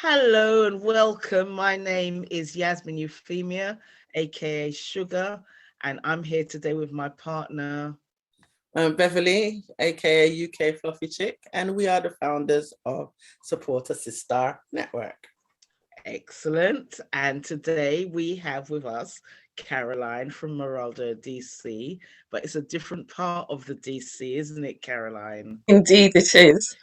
Hello and welcome. My name is Yasmin Euphemia, aka Sugar, and I'm here today with my partner. Beverly, aka UK Fluffy Chick, and we are the founders of Support a Sis-Star Network. Excellent. And today we have with us Caroline from Muraldo D.C, but it's a different part of the DC, isn't it, Caroline? Indeed, it is.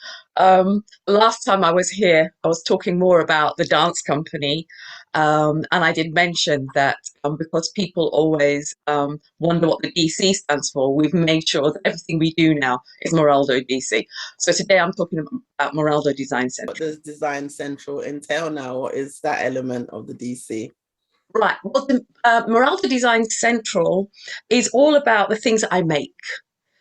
Last time I was here, I was talking more about the dance company, and I did mention that because people always wonder what the DC stands for, we've made sure that everything we do now is Muraldo D.C. So today I'm talking about Muraldo Design Central. What does Design Central entail now? What is that element of the DC? Right. Well, the Muraldo Design Central is all about the things that I make.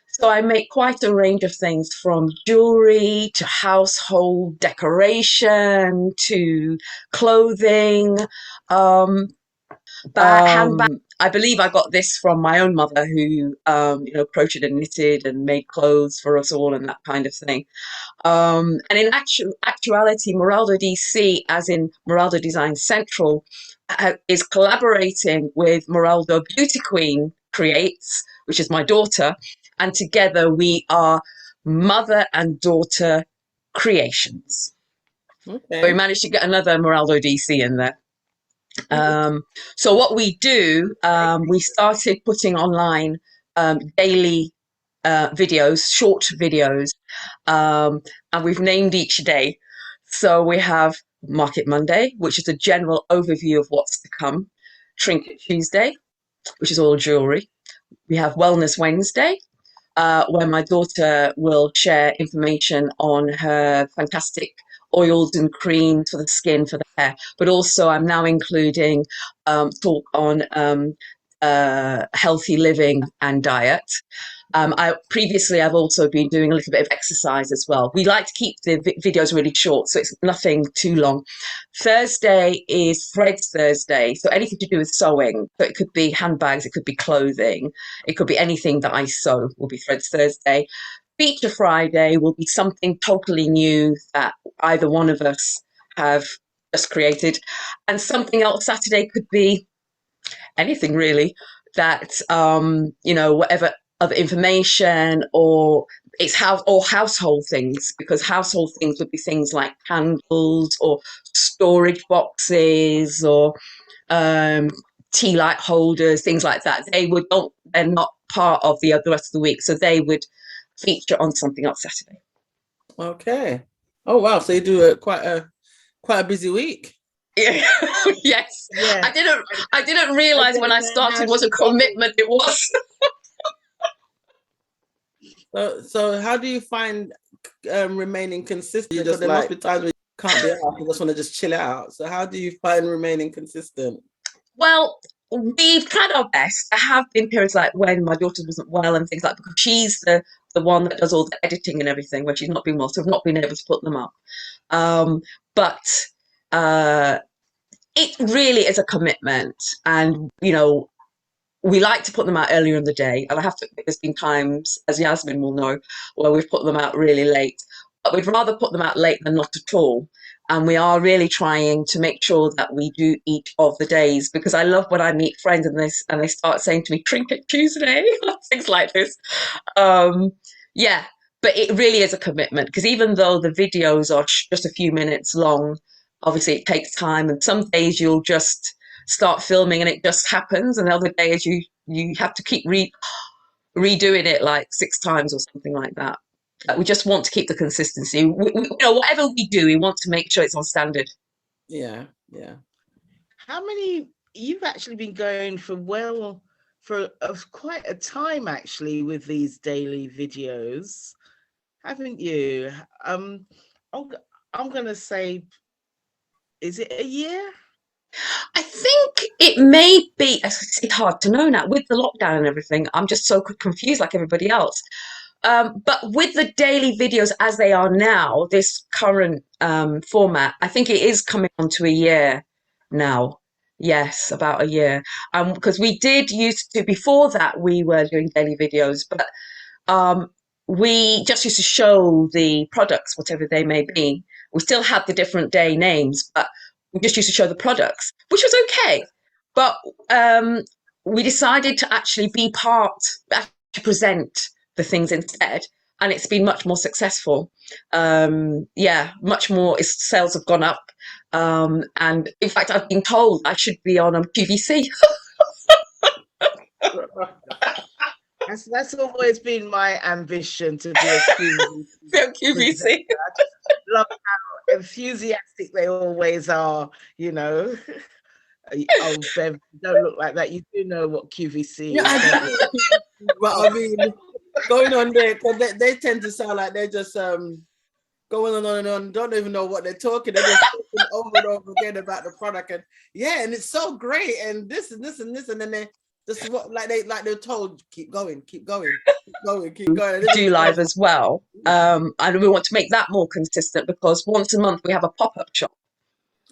So I make quite a range of things from jewelry to household decoration to clothing. Handbag. I believe I got this from my own mother who, crocheted and knitted and made clothes for us all and that kind of thing. And in actuality, Muraldo D.C, as in Muraldo Design Central, is collaborating with Muraldo Beauty Queen Creates, which is my daughter, and together we are mother and daughter creations. Okay. So we managed to get another Muraldo D.C in there. So what we do, we started putting online daily videos, short videos, and we've named each day. So we have Market Monday, which is a general overview of what's to come. Trinket Tuesday, which is all jewelry. We have Wellness Wednesday, where my daughter will share information on her fantastic oils and creams for the skin, for the hair. But also I'm now including talk on healthy living and diet. I've also been doing a little bit of exercise as well. We like to keep the videos really short, so it's nothing too long. Thursday is Threads Thursday, so anything to do with sewing. So it could be handbags, it could be clothing, it could be anything that I sew will be Threads Thursday. Feature Friday will be something totally new that either one of us have just created. And something else Saturday could be anything really that, whatever other information or it's household things, because household things would be things like candles or storage boxes or tea light holders, things like that. They're not part of the rest of the week, so they would feature on something else Saturday. Okay. Oh wow! So you do quite a busy week. Yeah. Yes. Yeah. I didn't realize when I started what a commitment it was. So how do you find remaining consistent? There must be times where you can't be out, you just want to just chill out. So how do you find remaining consistent? Well, we've tried our best. There have been periods like when my daughter wasn't well and things like that, because she's the one that does all the editing and everything when she's not been well, so I've not been able to put them up. But it really is a commitment, and we like to put them out earlier in the day. And I have to admit, there's been times, as Yasmin will know, where we've put them out really late. But we'd rather put them out late than not at all. And we are really trying to make sure that we do each of the days, because I love when I meet friends and they start saying to me, Trinket Tuesday, things like this. Yeah, but it really is a commitment, because even though the videos are just a few minutes long, obviously it takes time. And some days you'll just start filming and it just happens, and the other days you have to keep redoing it like 6 times or something like that. We just want to keep the consistency. Whatever we do, we want to make sure it's on standard. Yeah. How many? You've actually been going for quite a time actually with these daily videos, haven't you? I'm gonna say, is it a year? I think it may be. It's hard to know now with the lockdown and everything. I'm just so confused, like everybody else. But with the daily videos as they are now, this current format, I think it is coming on to a year now. Yes, about a year. Because we did used to, before that, we were doing daily videos, but we just used to show the products, whatever they may be. We still had the different day names, but we just used to show the products, which was okay. But we decided to actually to present the things instead. And it's been much more successful. Much more. Sales have gone up. And in fact, I've been told I should be on QVC. That's always been my ambition, to be a QVC. I just love how enthusiastic they always are, you know. Oh, Bev, don't look like that. You do know what QVC is. But I mean, going on there, because they tend to sound like they're just going on and on, don't even know what they're talking. They're just talking over and over again about the product, and and it's so great, and this and this and this, and then they just they're told, keep going, keep going, keep going, keep going. Do live as well, and we want to make that more consistent, because once a month we have a pop-up shop.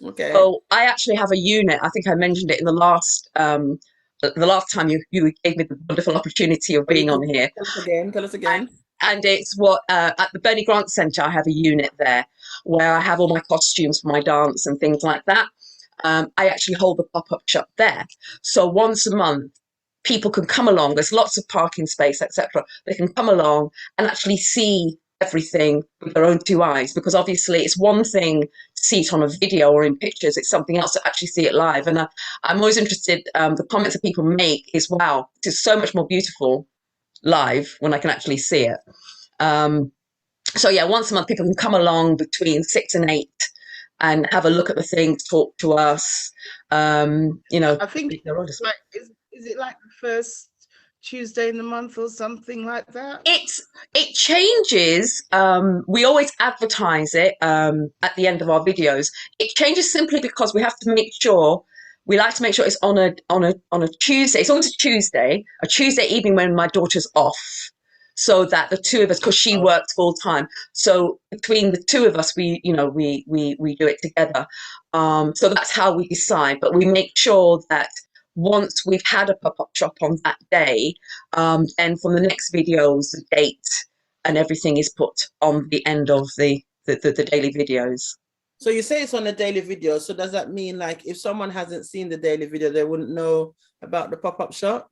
Okay. So I actually have a unit. I think I mentioned it in the last time you gave me the wonderful opportunity of being on here. Tell us again. And it's at the Bernie Grant Centre, I have a unit there where I have all my costumes for my dance and things like that. I actually hold the pop-up shop there. So once a month, people can come along. There's lots of parking space, etc. They can come along and actually see everything with their own two eyes, because obviously it's one thing to see it on a video or in pictures. It's something else to actually see it live. And I'm always interested, the comments that people make is, wow, this is so much more beautiful live when I can actually see it. So yeah, once a month people can come along between 6 and 8 and have a look at the things, talk to us. I think it's like, is it like the first Tuesday in the month or something like that? It changes. We always advertise it at the end of our videos. It changes simply because we like to make sure it's on a Tuesday. It's always a Tuesday evening when my daughter's off, so that the two of us, because she works full time, so between the two of us, we do it together. So that's how we decide. But we make sure that once we've had a pop-up shop on that day, then from the next videos, the date and everything is put on the end of the daily videos. So you say it's on a daily video. So does that mean, like, if someone hasn't seen the daily video, they wouldn't know about the pop-up shop?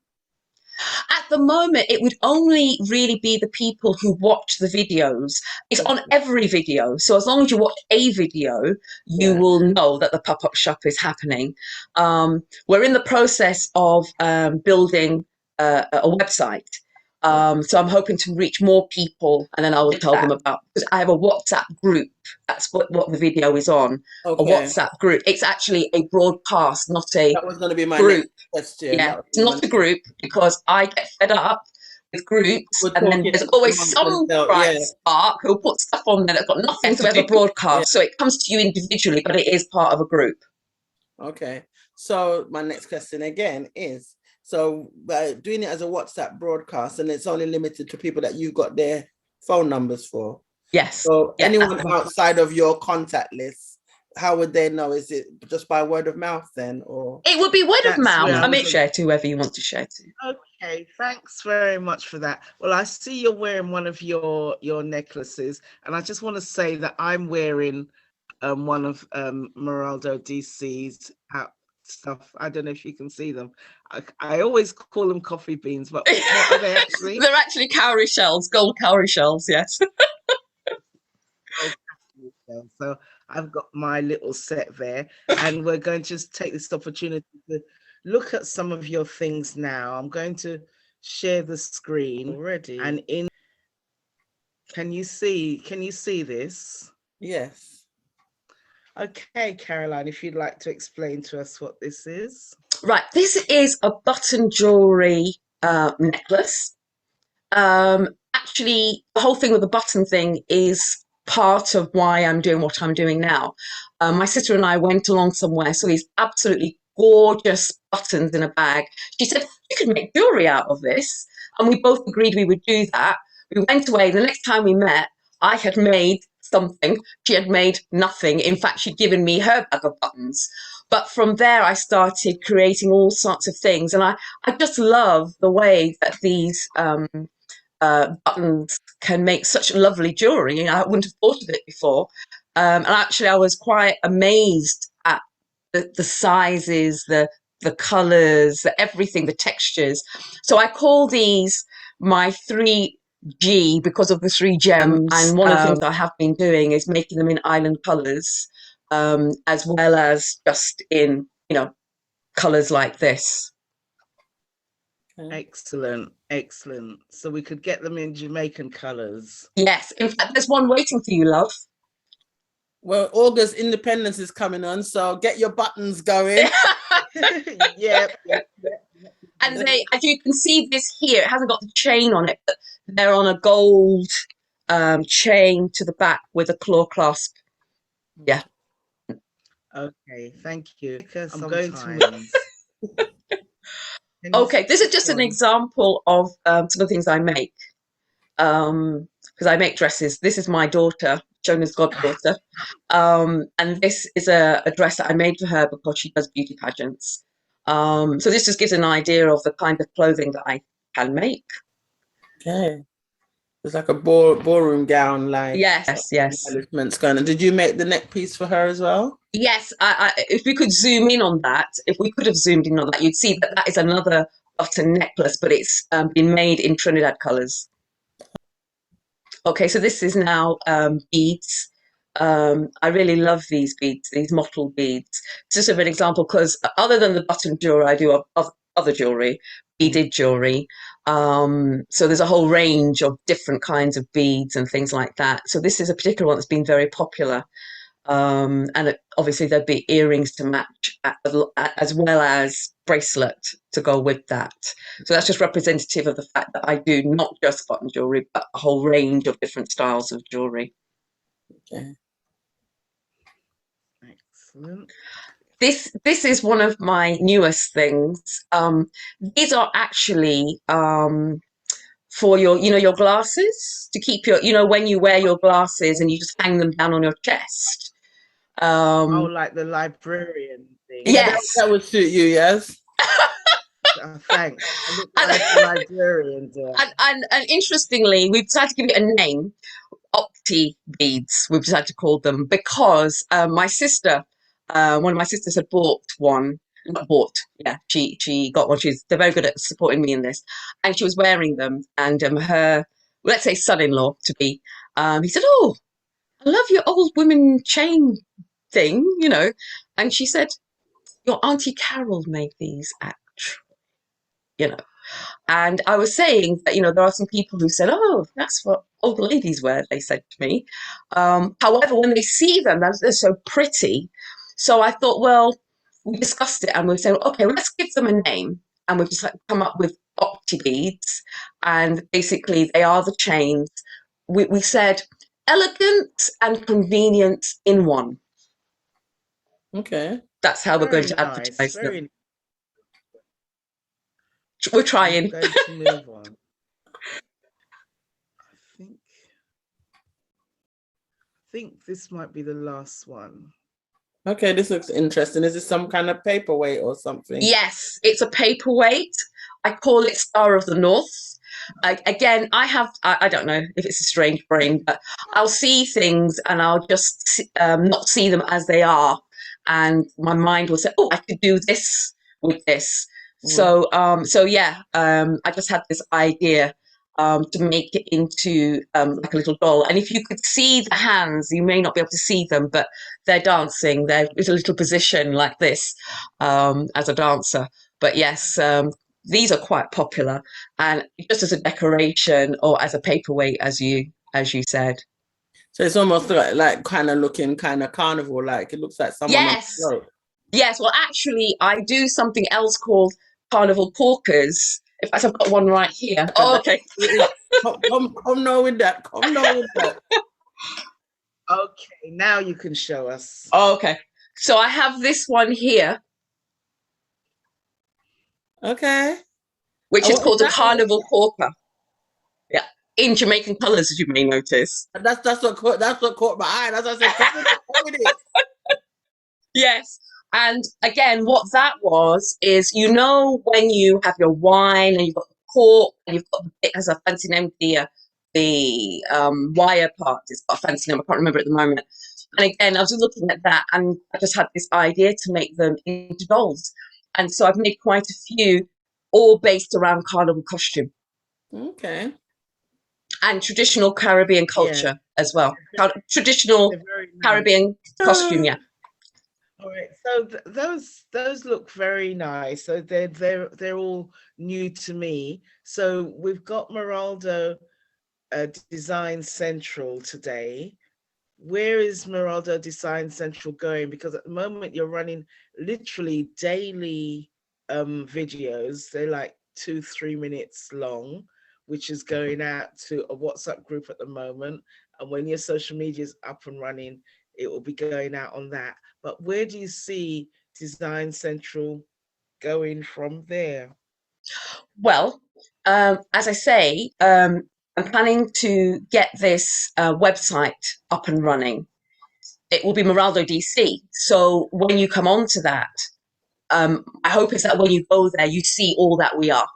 At the moment, it would only really be the people who watch the videos. It's on every video. So as long as you watch a video, you will know that the pop-up shop is happening. We're in the process of building a website. So I'm hoping to reach more people, and then I will tell them about, because I have a WhatsApp group. That's what the video is on. Okay. A WhatsApp group. It's actually a broadcast, not a that was going to be my group. Question. Yeah, it's not a group, because I get fed up with groups, and then there's always some bright spark who'll put stuff on there that's got nothing to ever broadcast. So it comes to you individually, but it is part of a group. Okay. So my next question again is, so doing it as a WhatsApp broadcast, and it's only limited to people that you've got their phone numbers for. Yes. So anyone outside of your contact list, how would they know? Is it just by word of mouth then, or? It would be word of mouth. I mean, share to whoever you want to share to. Okay, thanks very much for that. Well, I see you're wearing one of your necklaces, and I just want to say that I'm wearing one of Muraldo D.C's stuff. I don't know if you can see them. I always call them coffee beans, but what are they actually? They're actually cowrie shells, gold cowrie shells, yes. So I've got my little set there, and we're going to just take this opportunity to look at some of your things now. I'm going to share the screen already, and can you see this? Yes. Okay, Caroline, if you'd like to explain to us what this is. Right, this is a button jewelry necklace. Actually, the whole thing with the button thing is part of why I'm doing what I'm doing now. My sister and I went along somewhere, saw these absolutely gorgeous buttons in a bag. She said, you could make jewelry out of this. And we both agreed we would do that. We went away. The next time we met, I had made something. She had made nothing. In fact, she'd given me her bag of buttons. But from there, I started creating all sorts of things. And I just love the way that these buttons can make such lovely jewelry. I wouldn't have thought of it before. And actually, I was quite amazed at the sizes, the colors, everything, the textures. So I call these my 3G because of the 3 gems. And one of the things I have been doing is making them in island colors, as well as just in, colors like this. Excellent, excellent. So we could get them in Jamaican colors. Yes, in fact, there's one waiting for you, love. Well, August Independence is coming on, so get your buttons going. Yep. And they, as you can see this here, it hasn't got the chain on it, but they're on a gold chain to the back with a claw clasp. Yeah. Okay, thank you. I'm going to Okay, this is just an example of some of the things I make. Because I make dresses. This is my daughter, Shona's goddaughter. And this is a dress that I made for her because she does beauty pageants. So this just gives an idea of the kind of clothing that I can make. Okay. It's like a ballroom gown, like yes. Going on. Did you make the neck piece for her as well? Yes, if we could zoom in on that, if we could have zoomed in on that, you'd see that that is another button necklace, but it's been made in Trinidad colours. Okay, so this is now beads. I really love these beads, these mottled beads. Just as an example, because other than the button jewelry, I do other jewelry, beaded jewelry. So there's a whole range of different kinds of beads and things like that. So this is a particular one that's been very popular. And obviously there'd be earrings to match as well as bracelet to go with that. So that's just representative of the fact that I do not just button jewelry, but a whole range of different styles of jewelry. Okay. Excellent. This is one of my newest things. These are actually for your, your glasses, to keep your, when you wear your glasses and you just hang them down on your chest. Like the librarian thing. Yes, that would suit you. Yes. Thanks. I look like the librarian. And interestingly, we've decided to give it a name, Opti beads. We've decided to call them because my sister, one of my sisters, had bought one. Not bought, yeah. She got one. They're very good at supporting me in this, and she was wearing them. And her, let's say, son-in-law to be, he said, "Oh, I love your old women chain thing, And she said, "Your Auntie Carol made these, actually, And I was saying that, there are some people who said, "Oh, that's what old ladies wear," they said to me. However, when they see them, they're so pretty. So I thought, well, we discussed it and we said, okay, let's give them a name. And we've just come up with Opti beads. And basically, they are the chains. We said elegance and convenience in one. Okay. That's how we're going to advertise them. We're trying. I'm going to move on. I think this might be the last one. Okay, this looks interesting. Is this some kind of paperweight or something? Yes, it's a paperweight. I call it Star of the North. Again, I don't know if it's a strange brain, but I'll see things and I'll just not see them as they are. And my mind will say, oh, I could do this with this. So I just had this idea to make it into like a little doll. And if you could see the hands, you may not be able to see them, but they're dancing. They're in a little position like this as a dancer. But yes, these are quite popular, and just as a decoration or as a paperweight, as you said. So it's almost like kind of looking kind of carnival, like it looks like someone. Yes. Yes. Well, actually, I do something else called carnival corkers. In fact, I've got one right here. Oh, okay. Come now with that. Come now with that. Okay, now you can show us. Oh, okay. So I have this one here. Okay. Which is called a carnival corker. Yeah, in Jamaican colours, as you may notice. That's what caught my eye. That's what I said. Come with it. Yes. And again, what that was is, when you have your wine and you've got the cork and you've got it has a fancy name, the wire part. It's got a fancy name. I can't remember at the moment. And again, I was looking at that and I just had this idea to make them into dolls. And so I've made quite a few, all based around carnival costume. Okay. And traditional Caribbean culture as well. Traditional Caribbean costume, yeah. All right, so those look very nice. So they're all new to me. So we've got Muraldo Design Central today. Where is Muraldo Design Central going? Because at the moment you're running literally daily videos. They're like 2-3 minutes long, which is going out to a WhatsApp group at the moment. And when your social media is up and running, it will be going out on that. But where do you see Design Central going from there? Well, as I say, I'm planning to get this website up and running. It will be Muraldo D.C. So when you come on to that, I hope is that when you go there, you see all that we are.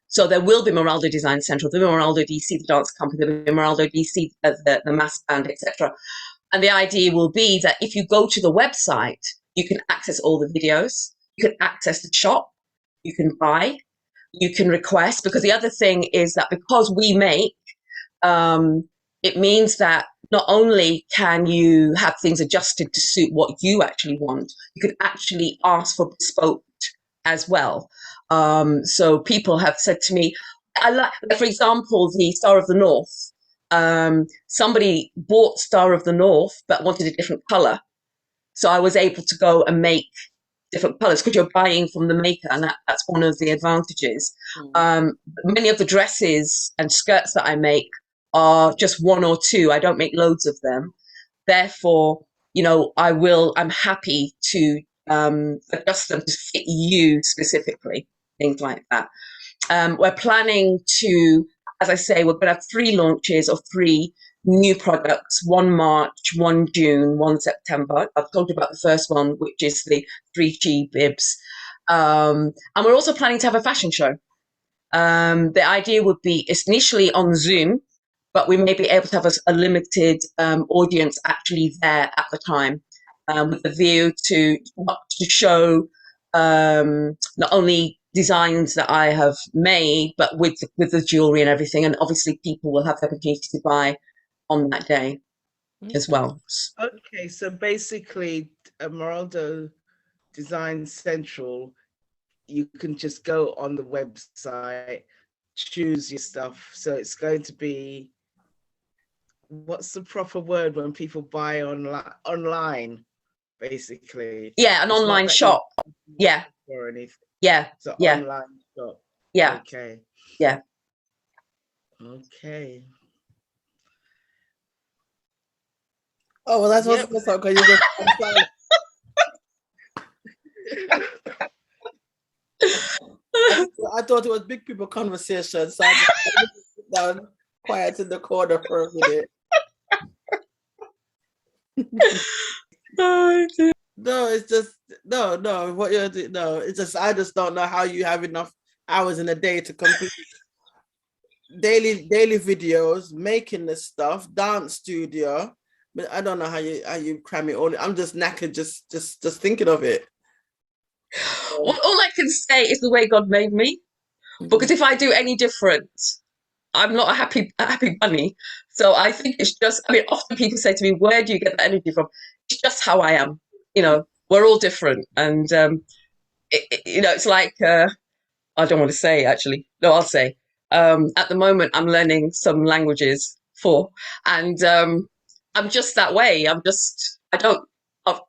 So there will be Muraldo Design Central, the Muraldo D.C, the dance company, the Muraldo D.C, the mass band, etc. And the idea will be that if you go to the website, you can access all the videos, you can access the shop, you can buy, you can request. Because the other thing is that because we make, it means that not only can you have things adjusted to suit what you actually want, you can actually ask for bespoke as well. So people have said to me, I like, for example, the Star of the North. Somebody bought Star of the North but wanted a different color. So I was able to go and make different colors because you're buying from the maker, and that's one of the advantages. Many of the dresses and skirts that I make are just one or two. I don't make loads of them. Therefore, I'm happy to adjust them to fit you specifically, things like that. We're planning to, as I say, we're going to have 3 launches of 3 new products, 1 March, 1 June, 1 September. I've told you about the first one, which is the 3G bibs. And we're also planning to have a fashion show. The idea would be it's initially on Zoom, but we may be able to have a limited audience actually there at the time, with the view to show not only designs that I have made, but with the jewelry and everything. And obviously people will have the opportunity to buy on that day as well. Okay, so basically Muraldo Design Central, you can just go on the website, choose your stuff. So it's going to be, what's the proper word when people buy online, basically? Yeah, an online shop. Yeah. Or anything. Yeah. So yeah. Online shop. Yeah. Okay. Yeah. Okay. Oh, well, that's what's up, because you just I thought it was big people conversation, so I just sit down quiet in the corner for a minute. No, it's just no. What you're doing, no, it's just I just don't know how you have enough hours in a day to complete daily videos, making this stuff, dance studio. But I don't know how you cram it all. I'm just knackered just thinking of it. Well, all I can say is the way God made me, because if I do any different, I'm not a happy bunny. So I think it's just, I mean, often people say to me, where do you get that energy from? It's just how I am. We're all different. And, it's like, I don't want to say actually. No, I'll say. At the moment, I'm learning some languages, 4. And I'm just that way. I don't like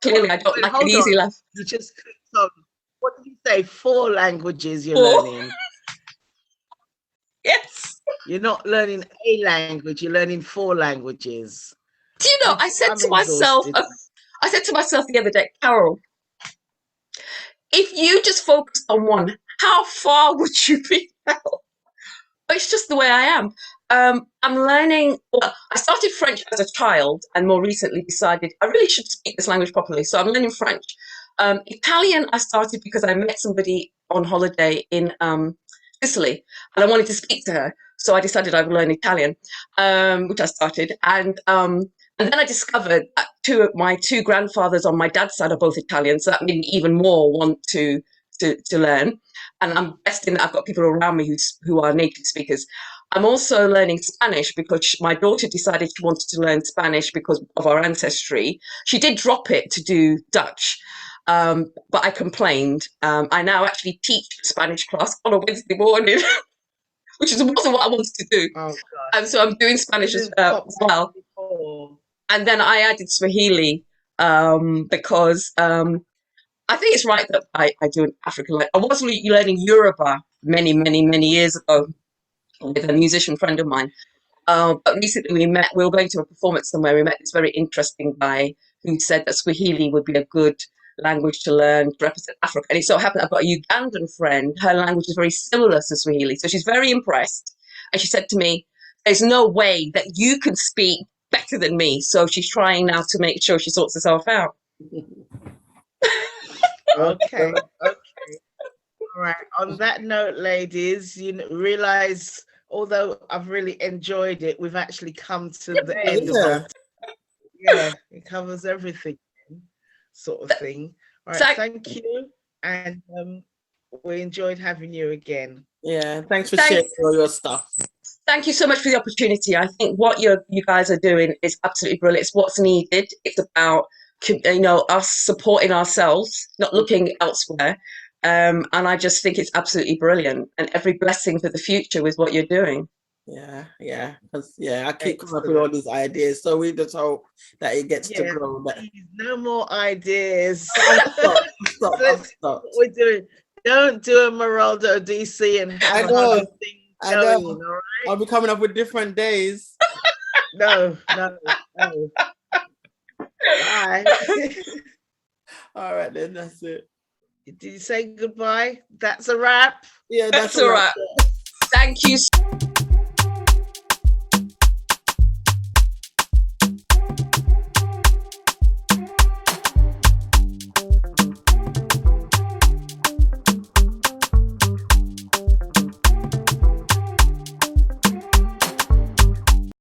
an easy life. You just, so what did you say? 4 languages you're learning? Yes. You're not learning a language, you're learning 4 languages. Do you know, I said to myself the other day, Carol, if you just focus on one, how far would you be now? It's just the way I am. I'm learning, I started French as a child and more recently decided I really should speak this language properly. So I'm learning French. Italian, I started because I met somebody on holiday in Sicily and I wanted to speak to her. So I decided I would learn Italian, which I started. And then I discovered that my two grandfathers on my dad's side are both Italian, so that made me even more want to learn. And I'm blessed in that I've got people around me who are native speakers. I'm also learning Spanish because my daughter decided she wanted to learn Spanish because of our ancestry. She did drop it to do Dutch, but I complained. I now actually teach a Spanish class on a Wednesday morning, which wasn't what I wanted to do. Oh, And so I'm doing Spanish as well. And then I added Swahili because I think it's right that I do an African language. I was learning Yoruba many, many, many years ago with a musician friend of mine. But recently we were going to a performance somewhere. We met this very interesting guy who said that Swahili would be a good language to learn to represent Africa. And it so happened I've got a Ugandan friend. Her language is very similar to Swahili. So she's very impressed. And she said to me, there's no way that you can speak better than me. So she's trying now to make sure she sorts herself out. Okay. All right. On that note, ladies, you realize, although I've really enjoyed it, we've actually come to the end of it. Yeah, it covers everything, sort of thing. All right, thank you. And we enjoyed having you again. Yeah, thanks for sharing all your stuff. Thank you so much for the opportunity. I think what you guys are doing is absolutely brilliant. It's what's needed. It's about, us supporting ourselves, not looking elsewhere. And I just think it's absolutely brilliant, and every blessing for the future with what you're doing. Yeah. I keep coming up with all these ideas, so we just hope that it gets to grow. No more ideas. Stop. What we're doing. Don't do a Muraldo D.C and have another thing going. All right? I'll be coming up with different days. No. Bye. All right, then that's it. Did you say goodbye? That's a wrap. Yeah, that's a wrap. Thank you.